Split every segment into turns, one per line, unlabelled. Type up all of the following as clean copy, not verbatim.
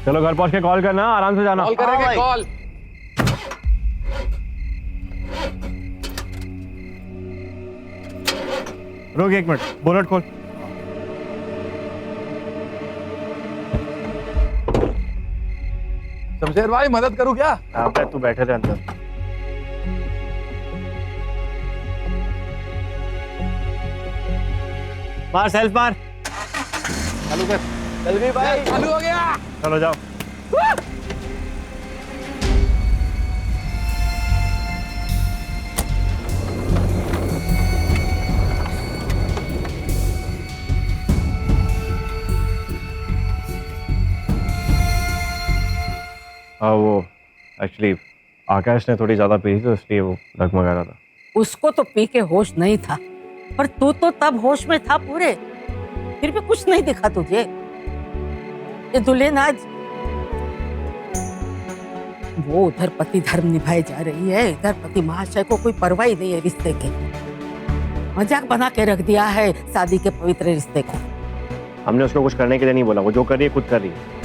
चलो घर पहुंच के कॉल करना, आराम से जाना।
कॉल करेंगे, कॉल।
रुक 1 मिनट, बोनट खोल।
शमशेर भाई मदद करूं क्या?
यहाँ पे तू बैठे थे अंदर। मार सेल्फ मार।
चालू कर। चल गई भाई, चालू हो गया।
चलो जाओ। हाँ वो एक्चुअली आकाश ने थोड़ी ज्यादा पी थी तो इसलिए वो डगमगा रहा था।
उसको तो पी के होश नहीं था, पर तू तो तब होश में था पूरे, फिर भी कुछ नहीं दिखा तुझे। ये दुल्हन आज वो उधर पति धर्म निभाए जा रही है, इधर पति महाशय को कोई परवाह ही नहीं है रिश्ते की। मजाक बना के रख दिया है शादी के पवित्र रिश्ते को।
हमने उसको कुछ करने के लिए नहीं बोला, वो जो कर रही है खुद कर रही है।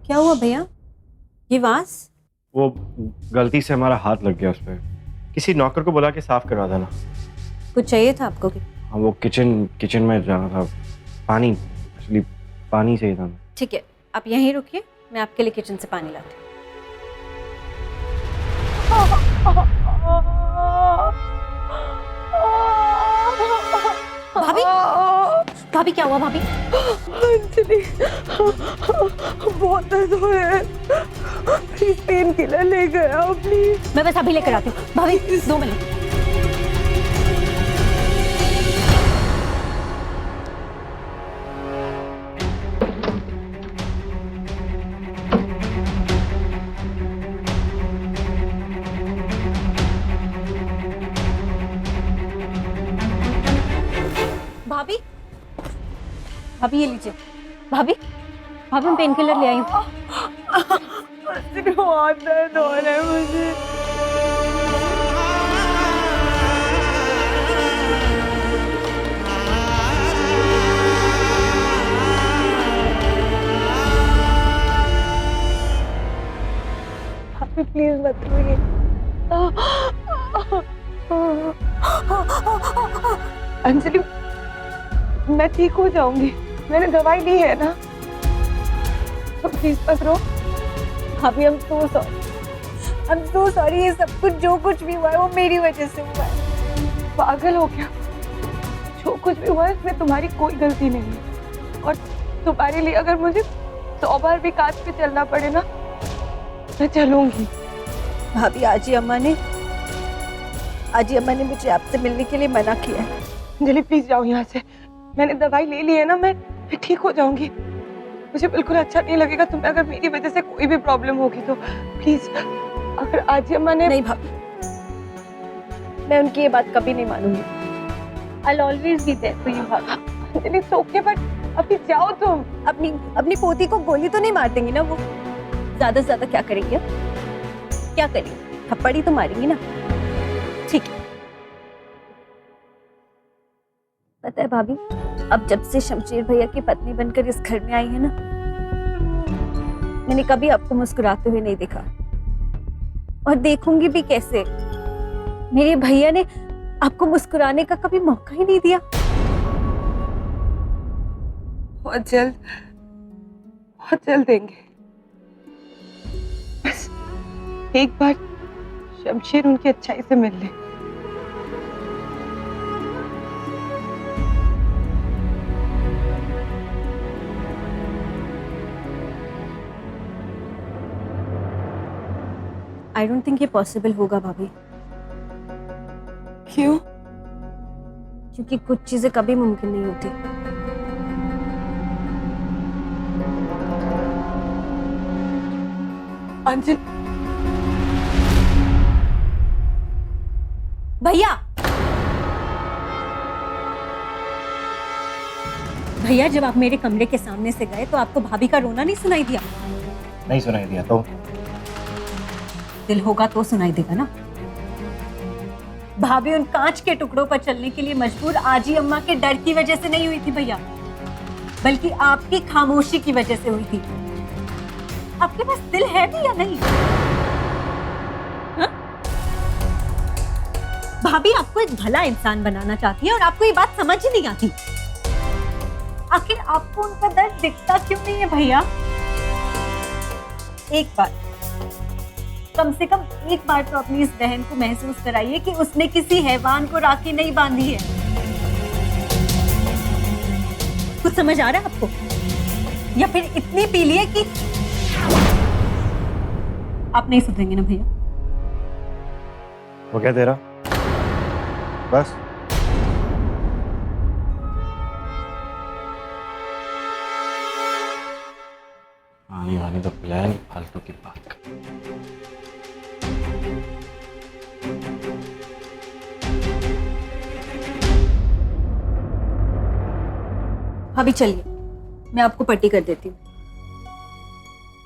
क्या हुआ भैया? ये वास?
वो गलती से हमारा हाथ लग गया उस पर। किसी नौकर को बुला के साफ करवा देना।
कुछ चाहिए था आपको?
हाँ वो किचन में जाना था। पानी, एक्चुअली पानी चाहिए था।
ठीक है, आप यहीं रुकिए, मैं आपके लिए किचन से पानी लाती हूँ। भाभी, भाभी क्या हुआ भाभी?
अंजलि, बहुत दर्द हो रहा है, प्लीज पेन किलर ले गया प्लीज।
मैं बस अभी लेकर आती हूँ भाभी, 2 मिनट। भाभी, भाभी ये लीजिए। भाभी, भाभी मैं पेन किलर ले आई हूँ।
बहुत दर्द हो रहा है मुझे।
भाभी प्लीज मत रोइए। अंजलि, मैं ठीक हो जाऊंगी, मैंने दवाई ली है ना, तो प्लीज मत रो। भाभी I'm so sorry, ये सब कुछ जो कुछ भी हुआ है वो मेरी वजह से हुआ है। पागल हो क्या? जो कुछ भी हुआ है इसमें तुम्हारी कोई गलती नहीं है, और तुम्हारे लिए अगर मुझे 100 बार भी कांच पे चलना पड़े ना, मैं चलूंगी। भाभी आज ही अम्मा ने मुझे आपसे मिलने के लिए मना किया है। अंजलि प्लीज जाओ यहाँ से, मैंने दवाई ले ली है ना, मैं ठीक हो जाऊंगी। मुझे बिल्कुल अच्छा नहीं लगेगा तुम्हें अगर मेरी वजह से कोई भी प्रॉब्लम होगी तो प्लीज। अगर आज ही अम्मा ने नहीं भाभी, मैं उनकी ये बात कभी नहीं मानूंगी। I'll always be there for you भाभी। अंजलि it's okay, but अभी जाओ तुम। अपनी पोती को गोली तो नहीं मार देंगी ना वो? ज्यादा से ज्यादा क्या करेंगे? क्या करेंगे? थप्पड़ ही तो मारेंगी ना। ठीक है। पता है भाभी, अब जब से शमशेर भैया की पत्नी बनकर इस घर में आई है ना, मैंने कभी आपको मुस्कुराते हुए नहीं देखा, और देखूंगी भी कैसे। मेरे भैया ने आपको मुस्कुराने का कभी मौका ही नहीं दिया। बहुत जल्द देंगे। बस एक बार शमशेर उनकी अच्छाई से मिल ले। आई डोंट थिंक ये पॉसिबल होगा भाभी। क्यों? क्योंकि कुछ चीजें कभी मुमकिन नहीं होती। अंजलि, भैया जब आप मेरे कमरे के सामने से गए तो आपको भाभी का रोना नहीं सुनाई दिया?
नहीं सुनाई दिया तो?
दिल होगा तो सुनाई देगा ना। भाभी उन कांच के टुकड़ों पर चलने के लिए मजबूर आजी अम्मा के डर की वजह से नहीं हुई थी भैया, बल्कि आपकी खामोशी की वजह से हुई थी। आपके पास दिल है भी या नहीं? हा? भाभी आपको एक भला इंसान बनाना चाहती है और आपको ये बात समझ ही नहीं आती। आखिर आपको उनका दर्द दिखता क्यों नहीं है भैया? एक बार, कम से कम एक बार तो अपनी इस बहन को महसूस कराइए कि उसने किसी हैवान को राखी नहीं बांधी है। कुछ समझ आ रहा है आपको? या फिर इतनी पी लिए कि आप नहीं सुधरेंगे ना भैया?
वो क्या तेरा? बस आने तो प्लान फालतू की बात।
अभी चलिए, मैं आपको पट्टी कर देती हूँ।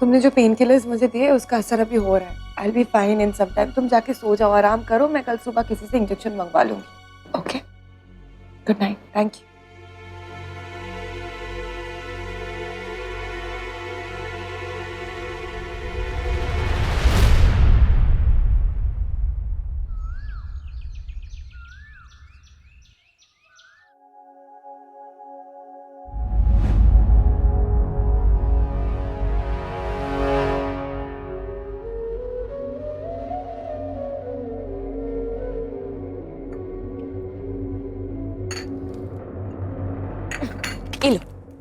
तुमने जो पेन किलर्स मुझे दिए उसका असर अभी हो रहा है। I'll be fine in some time। तुम जाके सो जाओ, आराम करो, मैं कल सुबह किसी से इंजेक्शन मंगवा लूंगी। Okay, good night, thank you.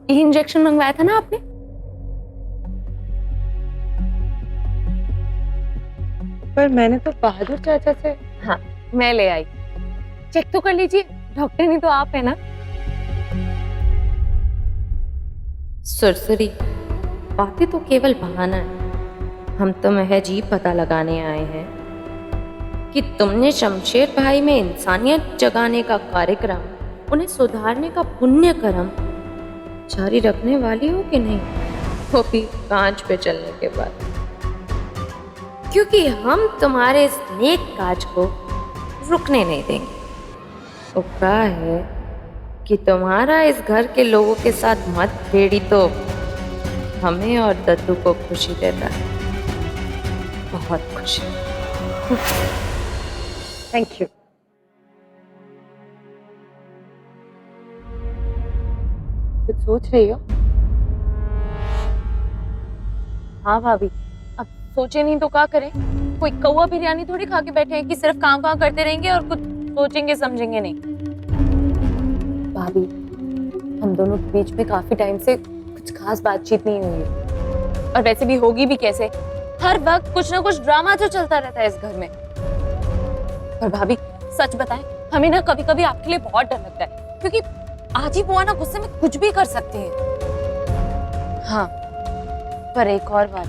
ये इंजेक्शन मंगवाया था ना आपने?
पर मैंने तो बहादुर चाचा से।
हाँ, मैं ले आई। चेक तो कर लीजिए, डॉक्टर नहीं तो आप है ना। सुरसुरी, बातें तो केवल बहाना है। हम तो महज ही पता लगाने आए हैं कि तुमने शमशेर भाई में इंसानियत जगाने का कार्यक्रम, उन्हें सुधारने का पुण्य कर्म जारी रखने वाली हो कि नहीं, वो भी कांच पे चलने के बाद। क्योंकि हम तुम्हारे इस नेक काज को रुकने नहीं देंगे। उपरा है कि तुम्हारा इस घर के लोगों के साथ मतभेड़ी तो हमें और दत्तू को खुशी देता है। बहुत खुश।
Thank you. कुछ सोच रही हो?
हाँ भाभी, अब सोचे नहीं तो क्या करें? कोई कौवा बिरयानी थोड़ी खा के बैठे हैं कि सिर्फ काम करते रहेंगे और कुछ सोचेंगे समझेंगे नहीं। भाभी, हम दोनों के बीच में काफी टाइम से कुछ खास बातचीत नहीं हुई है, और वैसे भी होगी भी कैसे? हर वक्त कुछ ना कुछ ड्रामा जो चलता रहता है इस घर में। और भाभी सच बताएं, हमें ना कभी कभी आपके लिए बहुत डर लगता है, क्योंकि आज ही बुआ ना गुस्से में कुछ भी कर सकती है। हाँ, पर एक और बात,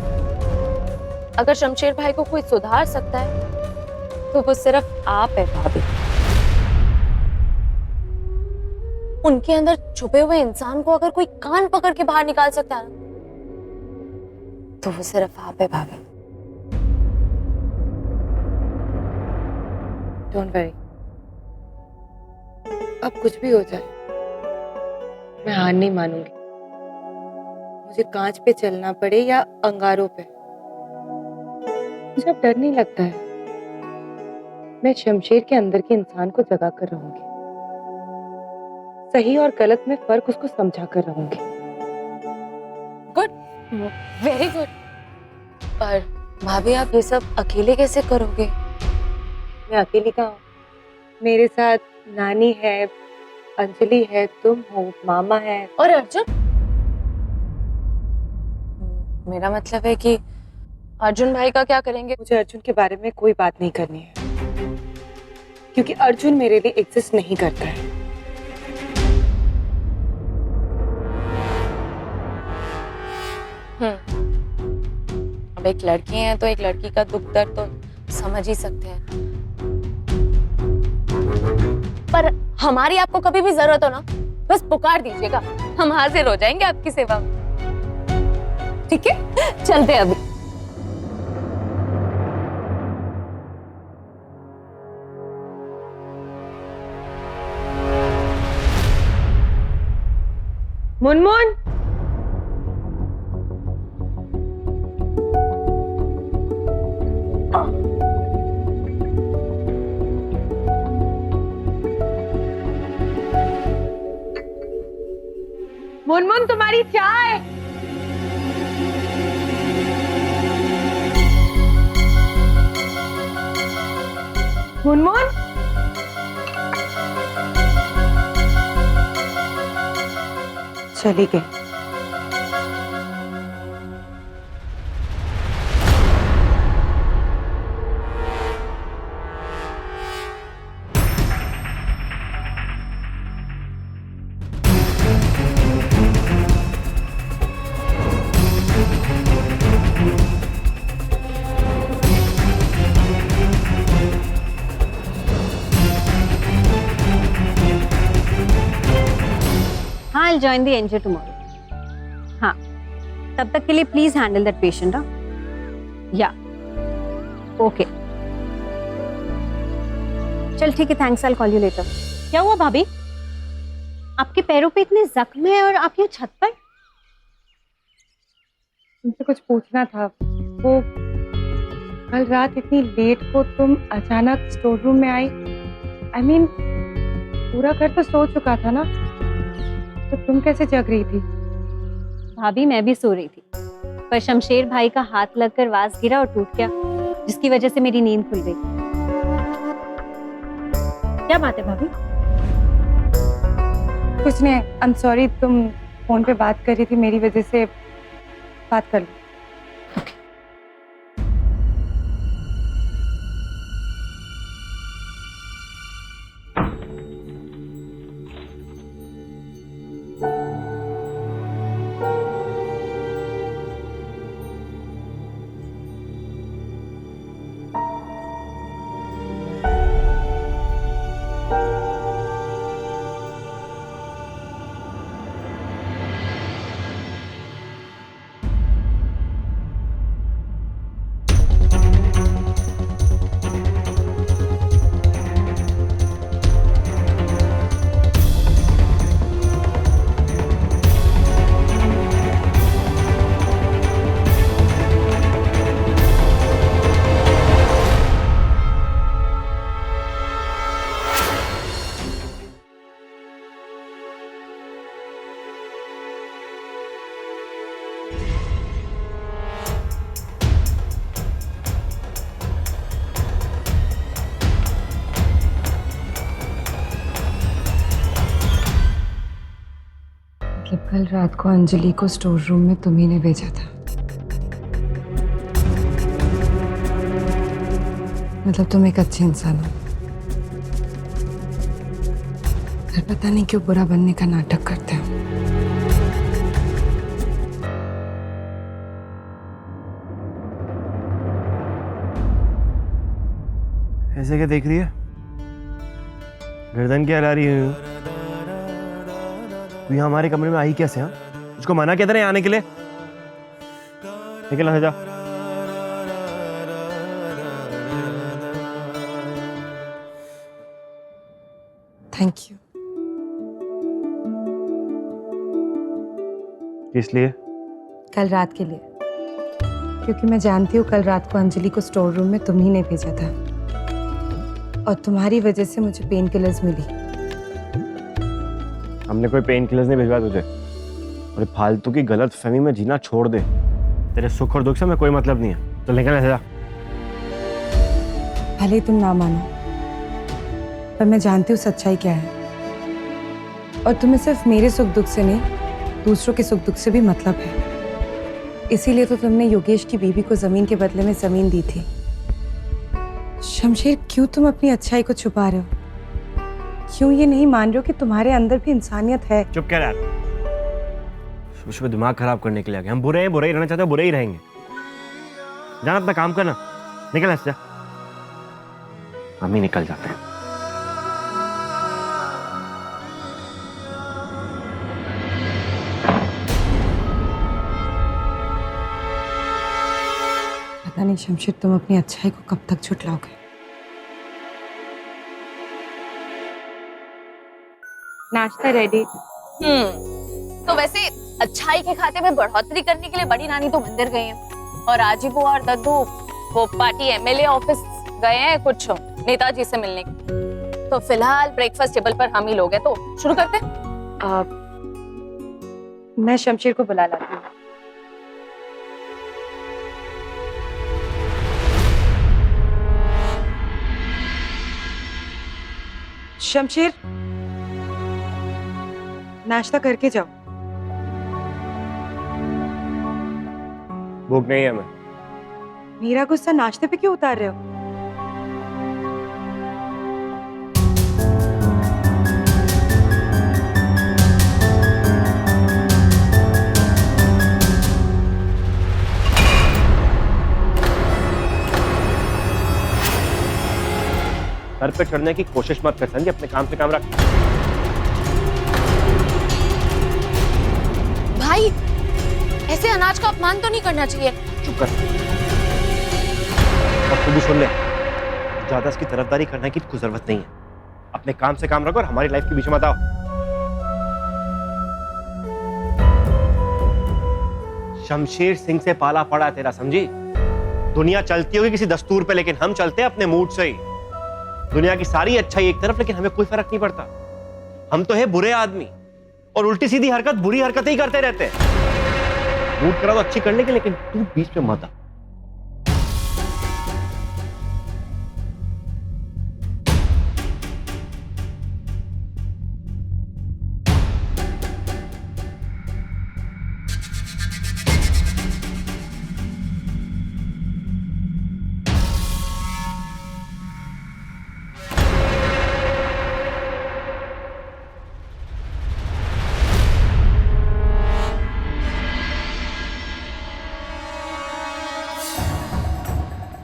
अगर शमशेर भाई को कोई सुधार सकता है तो वो सिर्फ आप है भाभी। उनके अंदर छुपे हुए इंसान को अगर कोई कान पकड़ के बाहर निकाल सकता है तो वो सिर्फ आप है भाभी।
डोंट वरी, अब कुछ भी हो जाए मैं हार नहीं मानूंगी। मुझे कांच पे चलना पड़े या अंगारों पे, मुझे अब डर नहीं लगता है। मैं शमशेर के अंदर के इंसान को जगा कर रहूंगी, सही और गलत में फर्क उसको समझा कर रहूंगी।
Good, very good. पर भाभी आप ये सब अकेले कैसे करोगे?
मैं अकेली कहाँ हूँ? मेरे साथ नानी है, अंजलि है, तुम हो, मामा है।
और अर्जुन? मेरा मतलब है कि अर्जुन भाई का क्या करेंगे?
मुझे अर्जुन के बारे में कोई बात नहीं करनी है, क्योंकि अर्जुन मेरे लिए एग्जिस्ट नहीं करता है।
अब एक लड़की है तो एक लड़की का दुख दर्द तो समझ ही सकते हैं, पर हमारी आपको कभी भी जरूरत हो ना, बस पुकार दीजिएगा, हम हाजिर हो जाएंगे आपकी सेवा में। ठीक है, चलते हैं अभी।
मुनमुन, मुनमुन तुम्हारी चाय। मुनमुन, चली गई।
हाँ, I'll join the NGO tomorrow. हाँ, तब तक के लिए please handle that patient, हाँ? Yeah. Okay. चल ठीक है, thanks. I'll call you later. क्या हुआ भाभी? आपके पैरों पे इतने जख्म हैं और आप यहाँ छत पर?
तुमसे कुछ पूछना था। वो कल रात इतनी लेट को तुम अचानक स्टोर रूम में आई। I mean, पूरा घर तो सो चुका था ना, तो तुम कैसे जग रही थी?
भाभी मैं भी सो रही थी, पर शमशेर भाई का हाथ लगकर वाज गिरा और टूट गया, जिसकी वजह से मेरी नींद खुल गई। क्या बात है भाभी?
कुछ नहीं, आई एम सॉरी, तुम फोन पे बात कर रही थी, मेरी वजह से। बात कर लो। कल रात को अंजलि को स्टोर रूम में तुम्ही ने भेजा था। मतलब तुम एक अच्छे इंसान हो, पर पता नहीं क्यों बुरा बनने का नाटक करते हो।
ऐसे क्या देख रही है? गर्दन क्या हिला रही है? तू यहाँ हमारे कमरे में आई कैसे? हाँ, उसको मना किया था ना यहाँ आने के लिए। निकल जा।
Thank you.
किस लिए?
कल रात के लिए, क्योंकि मैं जानती हूँ कल रात को अंजलि को स्टोर रूम में तुम्ही ने भेजा था और तुम्हारी वजह से मुझे पेन किलर्स मिली।
हमने कोई पेन किलर्स नहीं भिजवाया तुझे। और फालतू की गलत फहमी में जीना छोड़ दे। तेरे सुख और दुख से मैं कोई मतलब नहीं है। तो निकल ऐसे जा।
भले ही तुम ना मानो, पर मैं जानती हूँ सच्चाई क्या है, और तुम्हें सिर्फ मेरे सुख दुख से नहीं, दूसरों के सुख दुख से भी मतलब है। इसीलिए तो तुमने योगेश की बीवी को जमीन के बदले में जमीन दी थी। शमशेर, क्यों तुम अपनी अच्छाई को छुपा रहे हो? क्यों ये नहीं मान रहे हो कि तुम्हारे अंदर भी इंसानियत है?
चुप कर यार। सुबह सुबह दिमाग खराब करने के लिए आ गए। हम बुरे हैं, बुरे ही रहना चाहते हैं, बुरे ही रहेंगे। जाना अपना काम करना। निकल ऐसे जा। हम ही निकल जाते हैं।
पता नहीं शमशेर, तुम अपनी अच्छाई को कब तक झुठलाओगे? नाश्ता रेडी।
तो वैसे अच्छाई के खाते में बढ़ोतरी करने के लिए बड़ी नानी तो मंदिर गई हैं, और राजीव और दद्दू वो पार्टी एमएलए ऑफिस गए हैं कुछ नेताजी से मिलने। तो फिलहाल ब्रेकफास्ट टेबल पर हम ही लोग हैं, तो शुरू करते हैं।
मैं शमशेर को बुला लाती हूँ। शमशेर, नाश्ता करके जाओ।
भूख नहीं है मैं।
मेरा गुस्सा नाश्ते पे क्यों उतार रहे हो?
सर पे चढ़ने की कोशिश मत कर संजय, अपने काम से काम रख।
भाई, ऐसे अनाज का अपमान तो नहीं करना चाहिए।
चुप कर। और तू भी सुन ले, ज्यादा इसकी तरफदारी करने की कोई जरूरत नहीं है। अपने काम से काम रखो और हमारी लाइफ के बीच में मत आओ। शमशेर सिंह से पाला पड़ा तेरा, समझी? दुनिया चलती होगी किसी दस्तूर पे, लेकिन हम चलते हैं अपने मूड से ही। दुनिया की सारी अच्छाई एक तरफ, लेकिन हमें कोई फर्क नहीं पड़ता। हम तो है बुरे आदमी और उल्टी सीधी हरकत, बुरी हरकतें ही करते रहते हैं। मूड करा तो अच्छी करने के, लेकिन तू बीच में मत आ।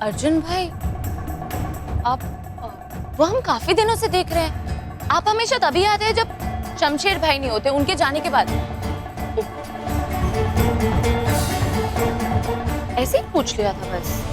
अर्जुन भाई, आप वो हम काफी दिनों से देख रहे हैं। आप हमेशा तभी आते हैं जब शमशेर भाई नहीं होते, उनके जाने के बाद। ऐसे ही पूछ लिया था बस।